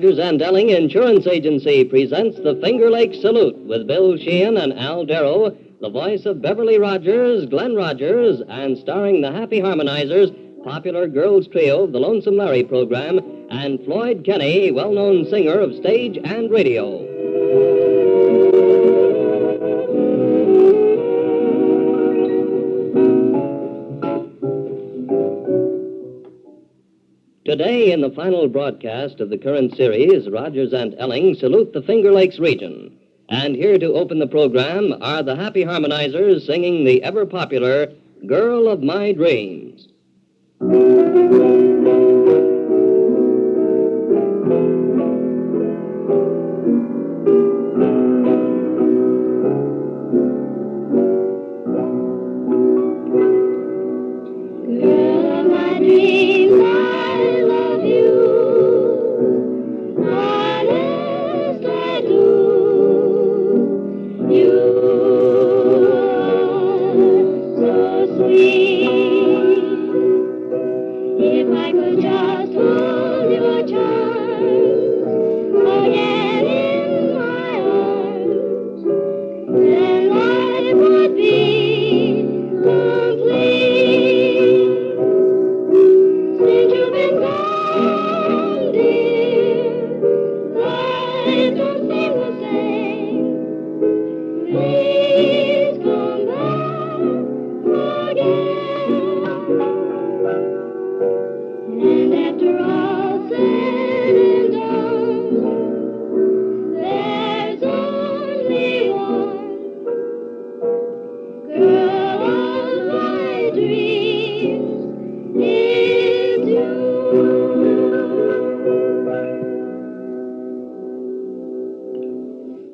Rogers and Elling Insurance Agency presents the Finger Lakes Salute with Bill Sheehan and Al Darrow, the voice of Beverly Rogers, Glenn Rogers, and starring the Happy Harmonizers, popular girls trio of the Lonesome Larry program, and Floyd Kenny, well-known singer of stage and radio. Today, in the final broadcast of the current series, Rogers and Elling salute the Finger Lakes region. And here to open the program are the Happy Harmonizers singing the ever-popular Girl of My Dreams.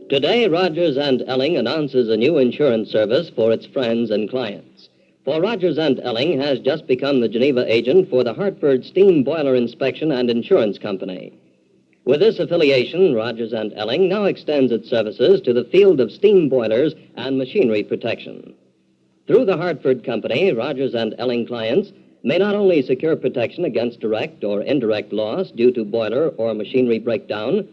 Today, Rogers and Elling announces a new insurance service for its friends and clients. For Rogers and Elling has just become the Geneva agent for the Hartford Steam Boiler Inspection and Insurance Company. With this affiliation, Rogers and Elling now extends its services to the field of steam boilers and machinery protection. Through the Hartford Company, Rogers and Elling clients may not only secure protection against direct or indirect loss due to boiler or machinery breakdown,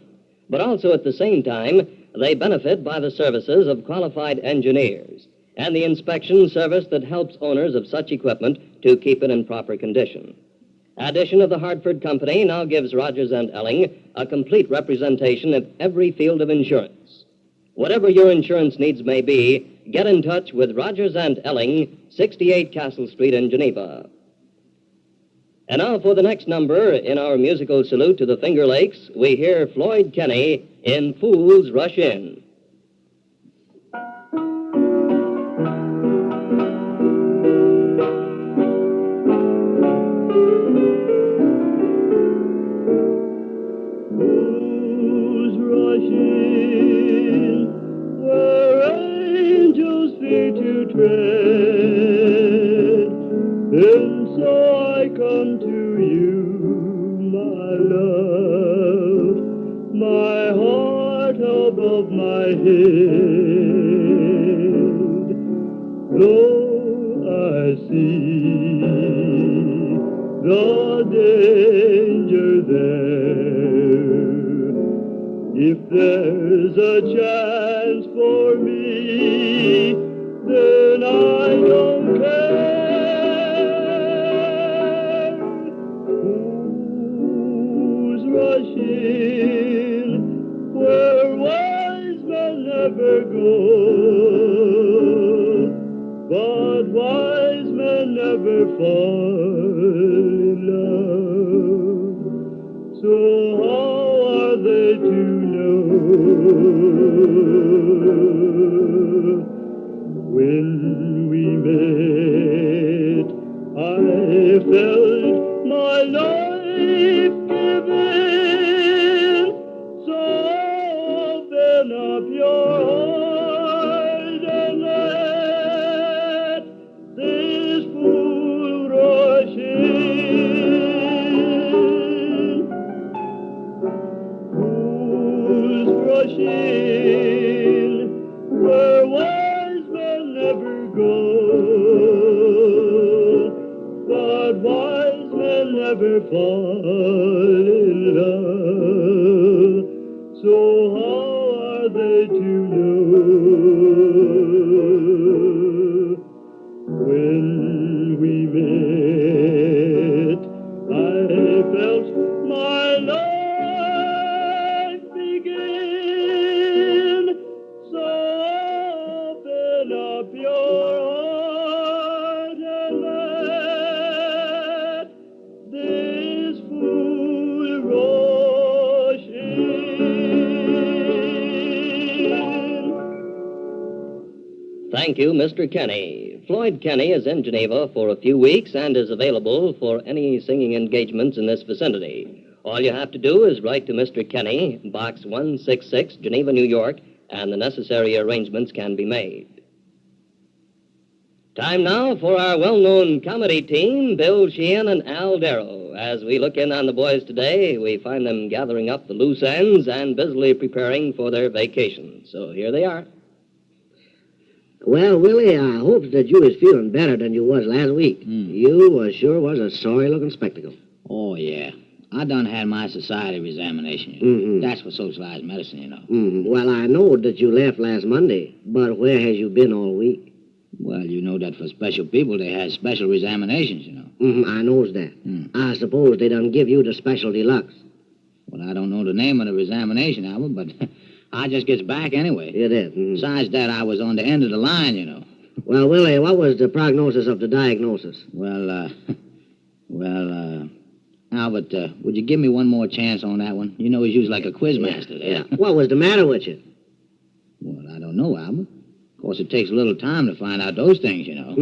but also at the same time, they benefit by the services of qualified engineers and the inspection service that helps owners of such equipment to keep it in proper condition. Addition of the Hartford Company now gives Rogers and Elling a complete representation of every field of insurance. Whatever your insurance needs may be, get in touch with Rogers and Elling, 68 Castle Street in Geneva. And now for the next number in our musical salute to the Finger Lakes, we hear Floyd Kenny in Fools Rush In. Fools rush in where angels fear to tread, and so I come to you, my love, my heart above my head. Though I see the danger there, if there's a chance for me, then I don't care. Rush in where wise men never go, but wise men never fall in love. So how are they to know when we met? I felt my life given, so open up your heart and let this fool rush in. Fools rush in where wise men never go, but wise men never fall in love. they to know? When we met, I felt my life begin. So open up your heart and let this fool rush in. Thank you, Mr. Kenny. Floyd Kenny is in Geneva for a few weeks and is available for any singing engagements in this vicinity. All you have to do is write to Mr. Kenny, Box 166, Geneva, New York, and the necessary arrangements can be made. Time now for our well-known comedy team, Bill Sheehan and Al Darrow. As we look in on the boys today, we find them gathering up the loose ends and busily preparing for their vacation. So here they are. Well, Willie, I hopes that you is feeling better than you was last week. You sure was a sorry-looking spectacle. Oh, yeah. I done had my society examination. Mhm. That's for socialized medicine, you know. Well, I know that you left last Monday, but where has you been all week? Well, you know that for special people, they have special examinations, you know. I knows that. I suppose they done give you the special deluxe. Well, I don't know the name of the examination, Albert, but I just gets back anyway. You did. Besides that, I was on the end of the line, you know. Well, Willie, what was the prognosis of the diagnosis? Well, Albert, would you give me one more chance on that one? You know, he's used like a quiz master there. What was the matter with you? Well, I don't know, Albert. Of course, it takes a little time to find out those things, you know.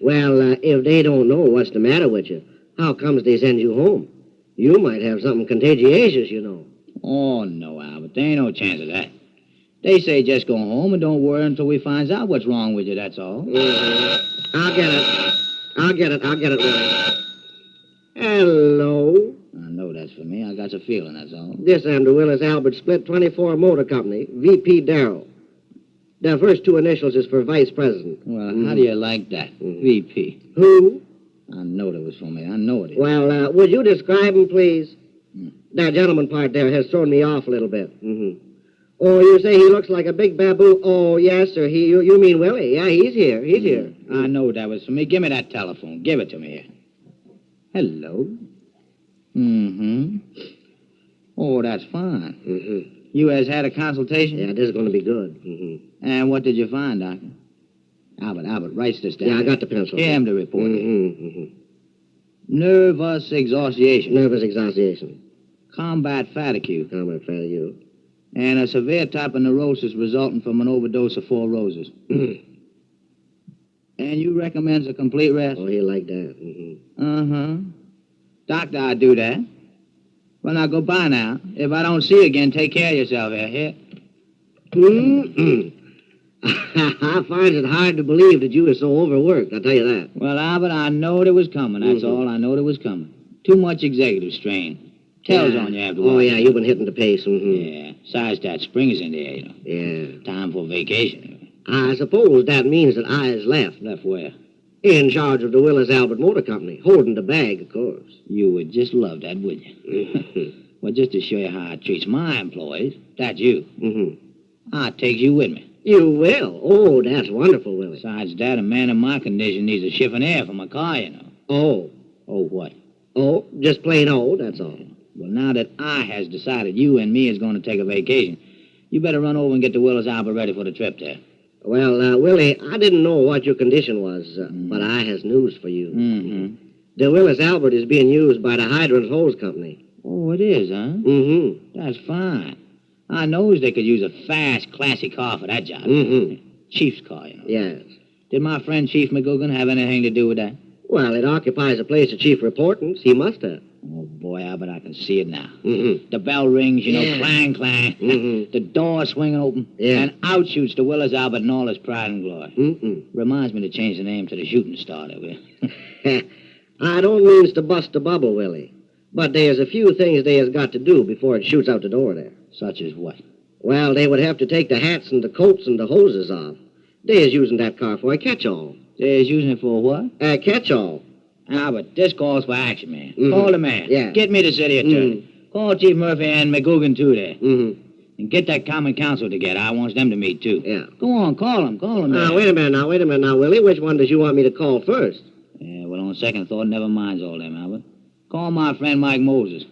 Well, if they don't know what's the matter with you, how comes they send you home? You might have something contagious, you know. Oh, no, Albert. There ain't no chance of that. They say just go home and don't worry until we finds out what's wrong with you, that's all. I'll get it, Willie. Hello. I know that's for me. I got a feeling, that's all. This and the Willis Albert Split 24 Motor Company, VP Darrell. The first two initials is for Vice President. Well, how do you like that? VP. Who? I know that was for me. I know it is. Well, would you describe him, please? That gentleman part there has thrown me off a little bit. Oh, you say he looks like a big baboon? Oh, yes, sir. You mean Willie? Yeah, he's here. He's here. I know that was for me. Give me that telephone. Give it to me here. Hello. Oh, that's fine. You has had a consultation? Yeah, this is going to be good. And what did you find, Doctor? Albert, writes this down. Yeah, I got the pencil. Hear him to report it. Nervous exhaustion. Nervous exhaustion. Combat fatigue. Combat fatigue. And a severe type of neurosis resulting from an overdose of Four Roses. And you recommends a complete rest? Oh, he like that. Doctor, I do that. Well, now, goodbye now. If I don't see you again, take care of yourself here. I find it hard to believe that you are so overworked, I'll tell you that. Well, Albert, I know it was coming. That's all. I know it was coming. Too much executive strain. Tells on you after a while. Oh, yeah, you've been hitting the pace. Yeah. Besides that, spring is in the air, you know. Yeah. Time for vacation. I suppose that means that I is left. Left where? In charge of the Willis Albert Motor Company. Holding the bag, of course. You would just love that, wouldn't you? Well, just to show you how I treats my employees, that's you. I take you with me. You will? Oh, that's wonderful, Willie. Besides that, a man in my condition needs a chiffonier for my car, you know. Oh. Oh, what? Oh, just plain old, that's all. Well, now that I has decided you and me is going to take a vacation, you better run over and get the Willis Albert ready for the trip there. Well, Willie, I didn't know what your condition was, but I has news for you. The Willis Albert is being used by the Hydrant Hose Company. Oh, it is, huh? That's fine. I knows they could use a fast, classy car for that job. Chief's car, you know. Yes. Did my friend Chief McGugan have anything to do with that? Well, it occupies a place of chief importance. He must have. Oh, boy, Albert, I can see it now. The bell rings, you know, clang, clang. The door swinging open. And out shoots the Willis Albert in all his pride and glory. Reminds me to change the name to the Shooting Star, there, will you? I don't mean to bust the bubble, Willie. But there's a few things they has got to do before it shoots out the door there. Such as what? Well, they would have to take the hats and the coats and the hoses off. They is using that car for a catch-all. They is using it for what? A catch-all. Albert, this calls for action, man. Call the man. Yeah. Get me the city attorney. Call Chief Murphy and McGugan, too, there. And get that common council together. I want them to meet, too. Yeah. Go on, call them. Now, wait a minute now, Willie. Which one does you want me to call first? Yeah, well, on second thought, never mind's all them, Albert. Call my friend Mike Moses.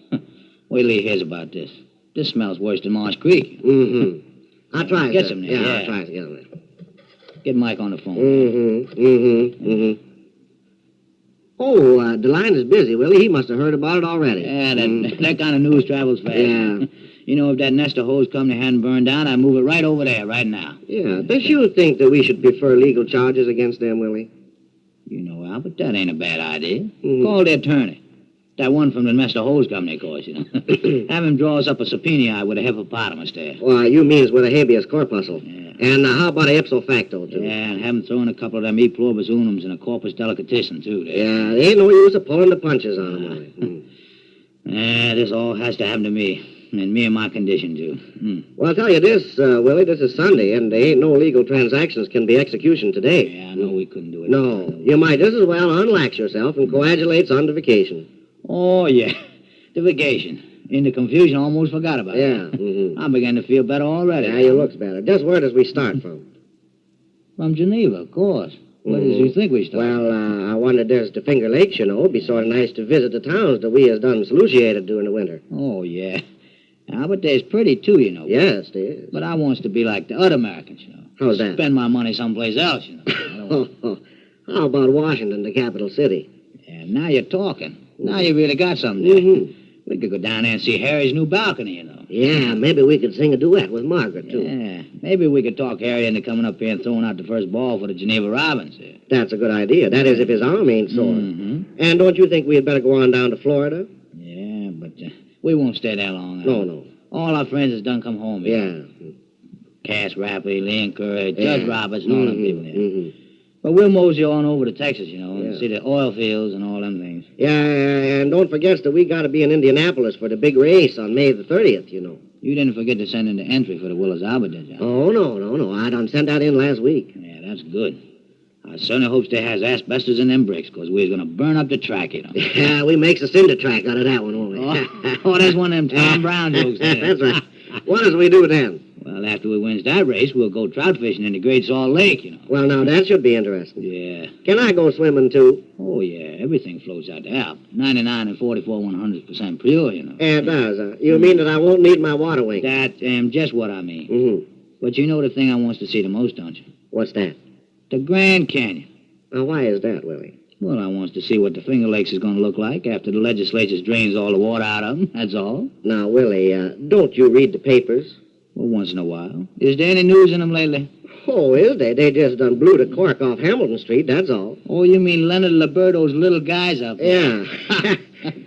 Wait till he hears about this. This smells worse than Marsh Creek. Mm-hmm. I'll try it. Get him there. Yeah, Yeah. I'll try to get him there. Get Mike on the phone. Oh, the line is busy, Willie. He must have heard about it already. Yeah, that kind of news travels fast. Yeah. You know, if that Nestor hose company hadn't burned down, I'd move it right over there, right now. Yeah. Does you think that we should prefer legal charges against them, Willie? You know, Albert, that ain't a bad idea. Mhm. Call the attorney. That one from the Nestor hose company, of course, you know. Have him draw us up a subpoena with a hippopotamus there. Why, you means with a habeas corpuscle. Yeah. And how about a ipso facto, too? Yeah, and have him throw in a couple of them e pluribus unums and a corpus delicatissim, too. There. Yeah, there ain't no use of pulling the punches on them, Willie. Yeah, this all has to happen to me. And me in my condition, too. Well, I'll tell you this, Willie, this is Sunday, and there ain't no legal transactions can be execution today. Yeah, I know we couldn't do it. No, you might just as well unlax yourself and coagulate on to vacation. Oh, yeah. The vacation. In the confusion, I almost forgot about it. Yeah, I began to feel better already. Yeah, you looks better. Just where does we start from? From Geneva, of course. Where does you think we start? Well, I wondered there's the Finger Lakes, you know. It'd be sort of nice to visit the towns that we has done soluciated during the winter. Oh, yeah. But there's pretty, too, you know. Yes, there is. But I wants to be like the other Americans, you know. How's that? Spend my money someplace else, you know. How about Washington, the capital city? Yeah, now you're talking. Now you really got something there. Mm-hmm. We could go down there and see Harry's new balcony, you know. Yeah, maybe we could sing a duet with Margaret, too. Yeah, maybe we could talk Harry into coming up here and throwing out the first ball for the Geneva Robins. Yeah. That's a good idea. That is, if his arm ain't sore. Mm-hmm. And don't you think we had better go on down to Florida? Yeah, but we won't stay there long. No. All our friends has done come home. You know. Yeah. Cass Rapley, Lynn Curry, Yeah. Judge Roberts, and all them people there. Mm-hmm. But we'll mosey on over to Texas, you know, and Yeah. see the oil fields and all them things. Yeah, and don't forget that we got to be in Indianapolis for the big race on May the 30th, you know. You didn't forget to send in the entry for the Willis Albert, did you? Oh, no. I done sent that in last week. Yeah, that's good. I certainly hopes they has asbestos in them bricks, because we're going to burn up the track, you know. Yeah, we makes a cinder track out of that one, won't we? Oh, that's one of them Tom Brown jokes there. That's right. What does we do then? Well, after we wins that race, we'll go trout fishing in the Great Salt Lake, you know. Well, now, that should be interesting. Yeah. Can I go swimming, too? Oh, yeah. Everything floats out there. 99 and 44 100% pure, you know. It does. You mean that I won't need my water wing? That's just what I mean. Mm-hmm. But you know the thing I wants to see the most, don't you? What's that? The Grand Canyon. Now, why is that, Willie? Well, I wants to see what the Finger Lakes is going to look like after the legislature drains all the water out of them. That's all. Now, Willie, don't you read the papers? Well, once in a while. Is there any news in them lately? Oh, is they? They just done blew the cork off Hamilton Street, that's all. Oh, you mean Leonard Liberto's little guys up there? Yeah.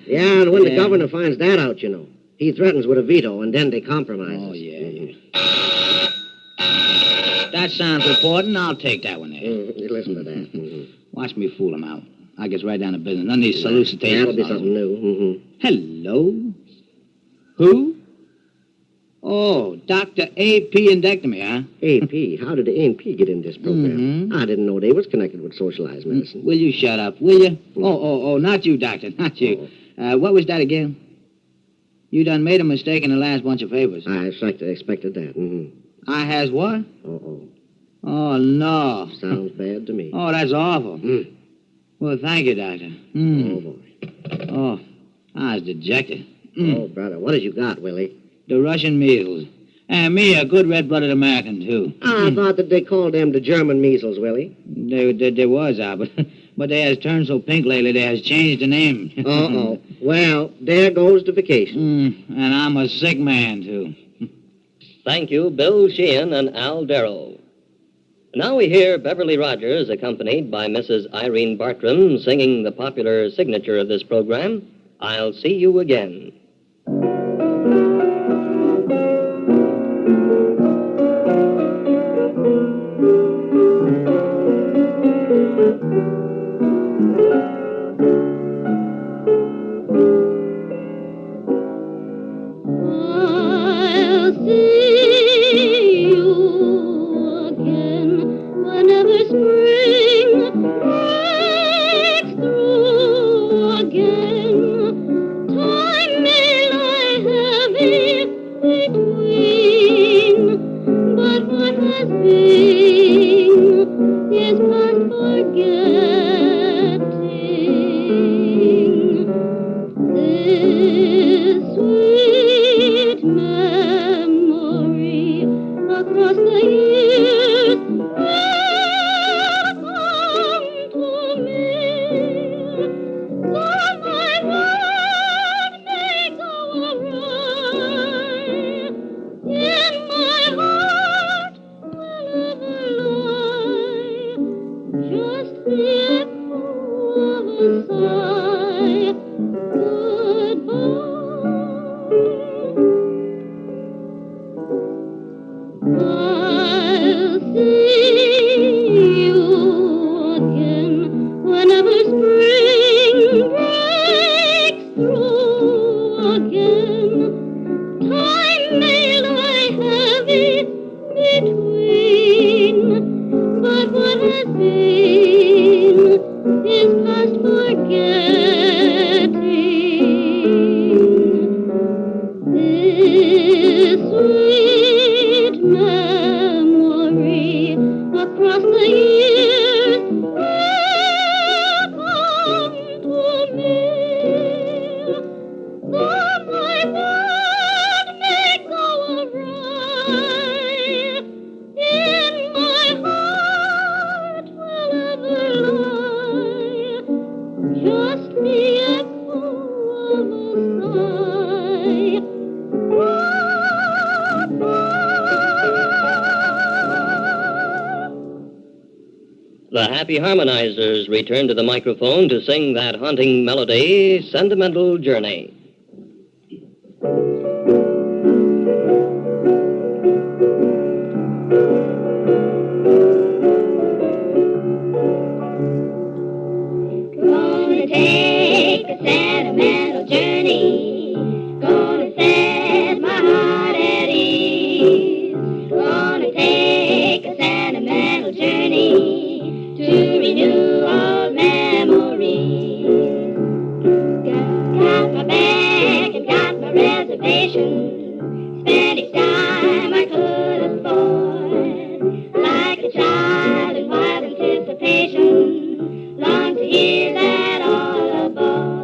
Yeah, and when the governor finds that out, you know, he threatens with a veto, and then they compromise. Oh, yeah. That sounds important. I'll take that one there. You listen to that. Mm-hmm. Watch me fool him out. I gets right down to business. None of these solicitations. That'll be something new. Mm-hmm. Hello? Who? Oh, Dr. A.P. Endectomy, huh? A.P., how did the A.P. get in this program? Mhm. I didn't know they was connected with socialized medicine. Will you shut up, will you? Oh, not you, doctor, not you. What was that again? You done made a mistake in the last bunch of papers. I expected that. Mm-hmm. I has what? Uh-oh. Oh, no. Sounds bad to me. Oh, that's awful. Mm. Well, thank you, doctor. Oh, boy. Oh, I was dejected. Oh, brother, what has you got, Willie? The Russian measles. And me, a good red-blooded American, too. I thought that they called them the German measles, Willie. They was, Albert. But they has turned so pink lately, they has changed the name. Uh-oh. Well, there goes the vacation. And I'm a sick man, too. Thank you, Bill Sheehan and Al Darrow. Now we hear Beverly Rogers, accompanied by Mrs. Irene Bartram, singing the popular signature of this program, I'll See You Again. I'll see you again whenever spring breaks through again. Time may just the echo of a sigh. The Happy Harmonizers return to the microphone to sing that haunting melody, Sentimental Journey. Gonna take a sentimental journey. Gonna set my heart at ease. Gonna take a sentimental journey to renew old memories. Got my bag and got my reservation. Spent each time I could afford. Like a child in wild anticipation. Long to hear that all aboard.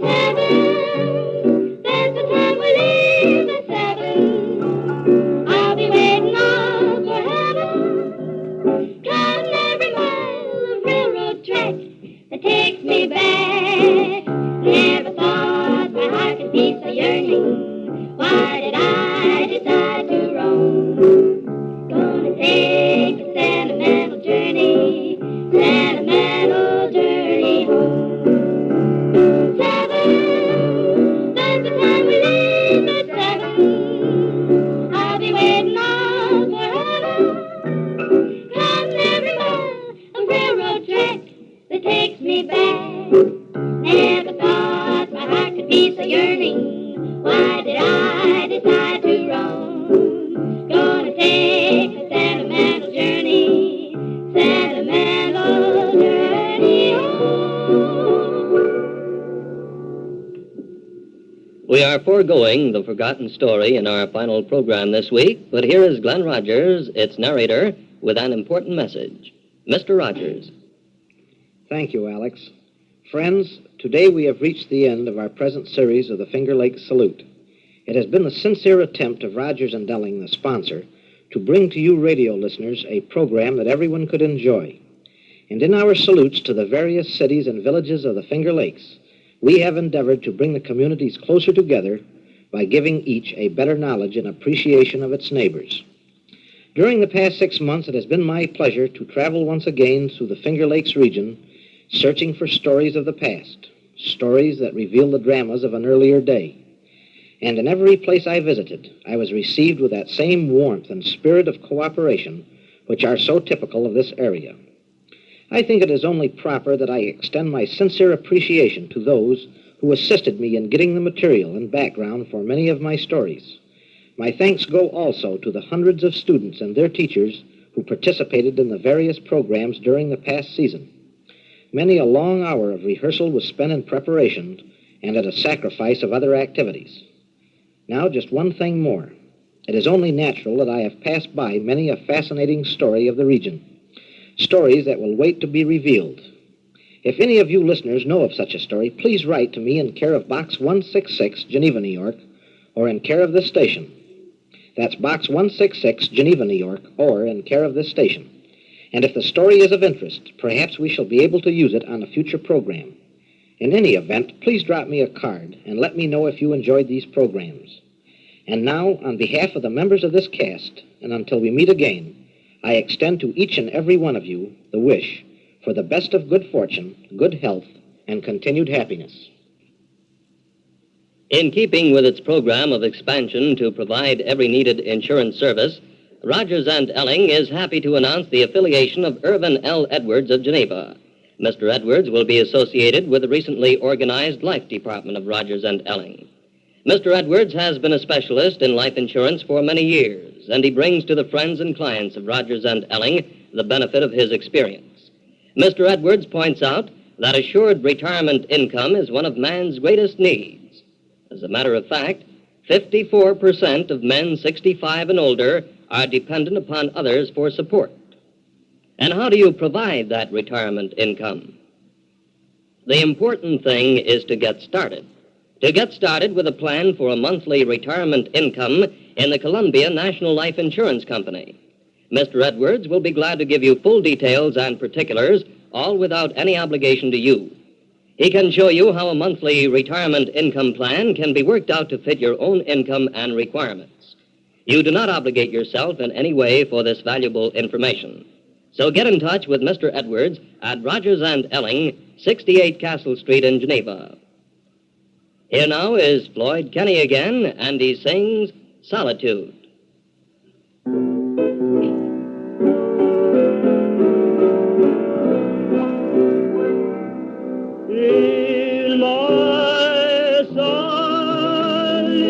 7, that's the time we leave at 7. I'll be waiting on for heaven. Counting every mile of railroad track that takes me back. Never thought my heart could be so yearning. Why did I decide to roam? Gonna take a sentimental journey. Sentimental journey home. 7, that's the time we leave at 7. I'll be waiting on for heaven. Counting every mile of railroad track that takes me back. Never thought my heart could be so yearning. Why did I decide to roam? Gonna take a sentimental journey. Sentimental journey home. We are foregoing the forgotten story in our final program this week, but here is Glenn Rogers, its narrator, with an important message. Mr. Rogers. Thank you, Alex. Friends, today we have reached the end of our present series of the Finger Lakes Salute. It has been the sincere attempt of Rogers and Delling, the sponsor, to bring to you radio listeners a program that everyone could enjoy. And in our salutes to the various cities and villages of the Finger Lakes, we have endeavored to bring the communities closer together by giving each a better knowledge and appreciation of its neighbors. During the past 6 months, it has been my pleasure to travel once again through the Finger Lakes region, searching for stories of the past, stories that reveal the dramas of an earlier day. And in every place I visited, I was received with that same warmth and spirit of cooperation which are so typical of this area. I think it is only proper that I extend my sincere appreciation to those who assisted me in getting the material and background for many of my stories. My thanks go also to the hundreds of students and their teachers who participated in the various programs during the past season. Many a long hour of rehearsal was spent in preparation and at a sacrifice of other activities. Now, just one thing more. It is only natural that I have passed by many a fascinating story of the region, stories that will wait to be revealed. If any of you listeners know of such a story, please write to me in care of Box 166, Geneva, New York, or in care of this station. That's Box 166, Geneva, New York, or in care of this station. And if the story is of interest, perhaps we shall be able to use it on a future program. In any event, please drop me a card and let me know if you enjoyed these programs. And now, on behalf of the members of this cast, and until we meet again, I extend to each and every one of you the wish for the best of good fortune, good health, and continued happiness. In keeping with its program of expansion to provide every needed insurance service, Rogers and Elling is happy to announce the affiliation of Irvin L. Edwards of Geneva. Mr. Edwards will be associated with the recently organized Life Department of Rogers and Elling. Mr. Edwards has been a specialist in life insurance for many years, and he brings to the friends and clients of Rogers and Elling the benefit of his experience. Mr. Edwards points out that assured retirement income is one of man's greatest needs. As a matter of fact, 54% of men 65 and older are dependent upon others for support. And how do you provide that retirement income? The important thing is to get started. To get started with a plan for a monthly retirement income in the Columbia National Life Insurance Company. Mr. Edwards will be glad to give you full details and particulars, all without any obligation to you. He can show you how a monthly retirement income plan can be worked out to fit your own income and requirements. You do not obligate yourself in any way for this valuable information. So get in touch with Mr. Edwards at Rogers and Elling, 68 Castle Street in Geneva. Here now is Floyd Kenny again, and he sings Solitude. In my solitude,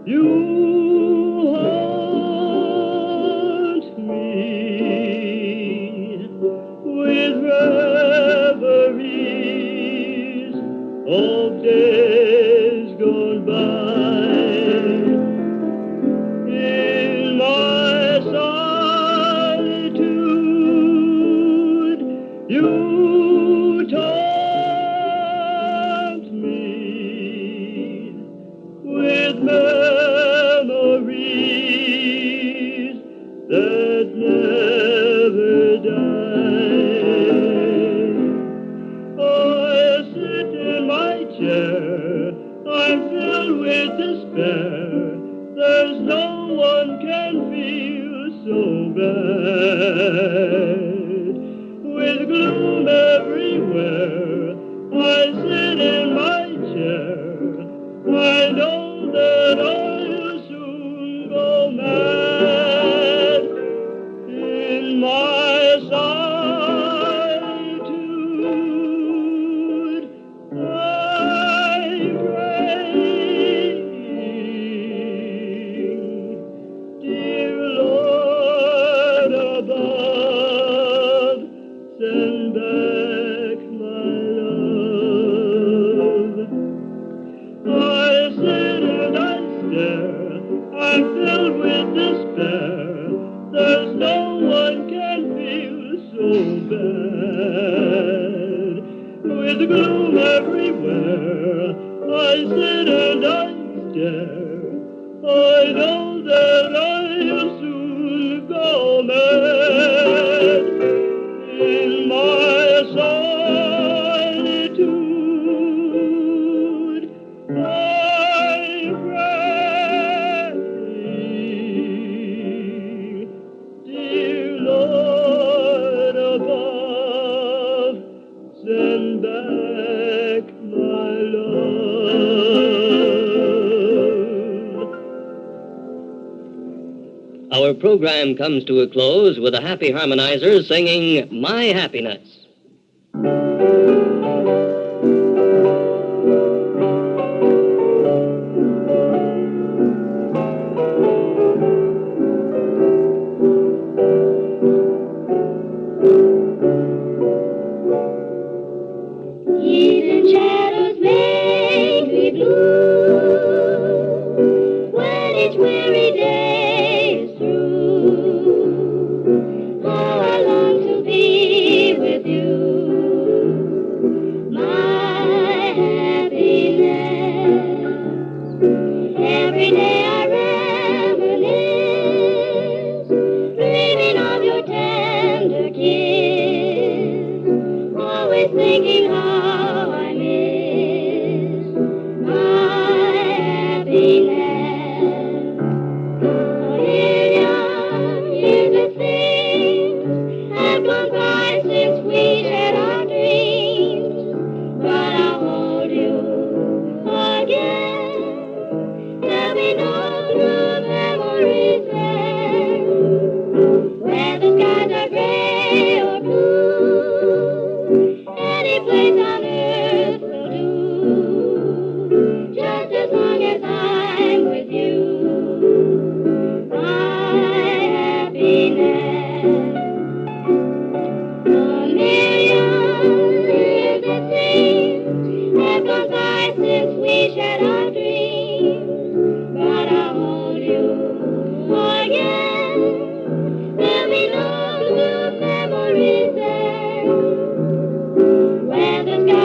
you haunt me with reveries of days gone by. In my solitude, you taunt me with memories that never die. I sit in my chair, I'm filled with despair. There's no one can feel so bad. With gloom everywhere, I sit in my chair. I know that I'll soon go mad. In my solitude, I'm praying, dear Lord above, send back my love. I sit and I stare, I'm filled with despair. There's no one can feel so bad. With gloom everywhere, I sit and I stare. I know that I'll soon go mad. In my solitude, I pray, dear Lord above, send back my love. Our program comes to a close with the Happy Harmonizers singing My Happiness. Evening shadows make me blue when each weary day is through. How I long to be with you, my happiness. Every day I reminisce, dreaming of your tender kiss, always thinking how I miss my happiness. A million years it seems have gone by since we shared our dreams, but I'll hold you again. There'll be no blue memories then, where the skies are gray or blue. Any place on earth will do, just as long as I'm with you. My happiness. A million years it seems have gone by since we shared our dreams, but I'll hold you again. There'll be no blue memories then, where the sky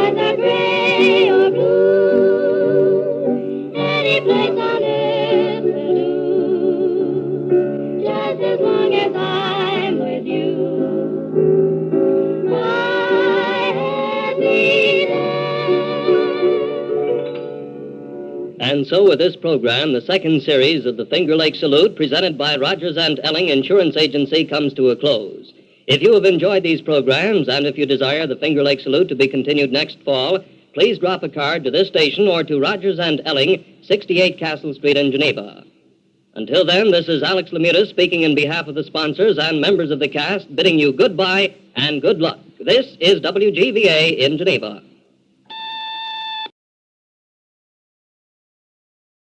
And so with this program, the second series of the Finger Lake Salute, presented by Rogers and Elling Insurance Agency, comes to a close. If you have enjoyed these programs, and if you desire the Finger Lake Salute to be continued next fall, please drop a card to this station or to Rogers and Elling, 68 Castle Street in Geneva. Until then, this is Alex Lamuta speaking in behalf of the sponsors and members of the cast, bidding you goodbye and good luck. This is WGVA in Geneva.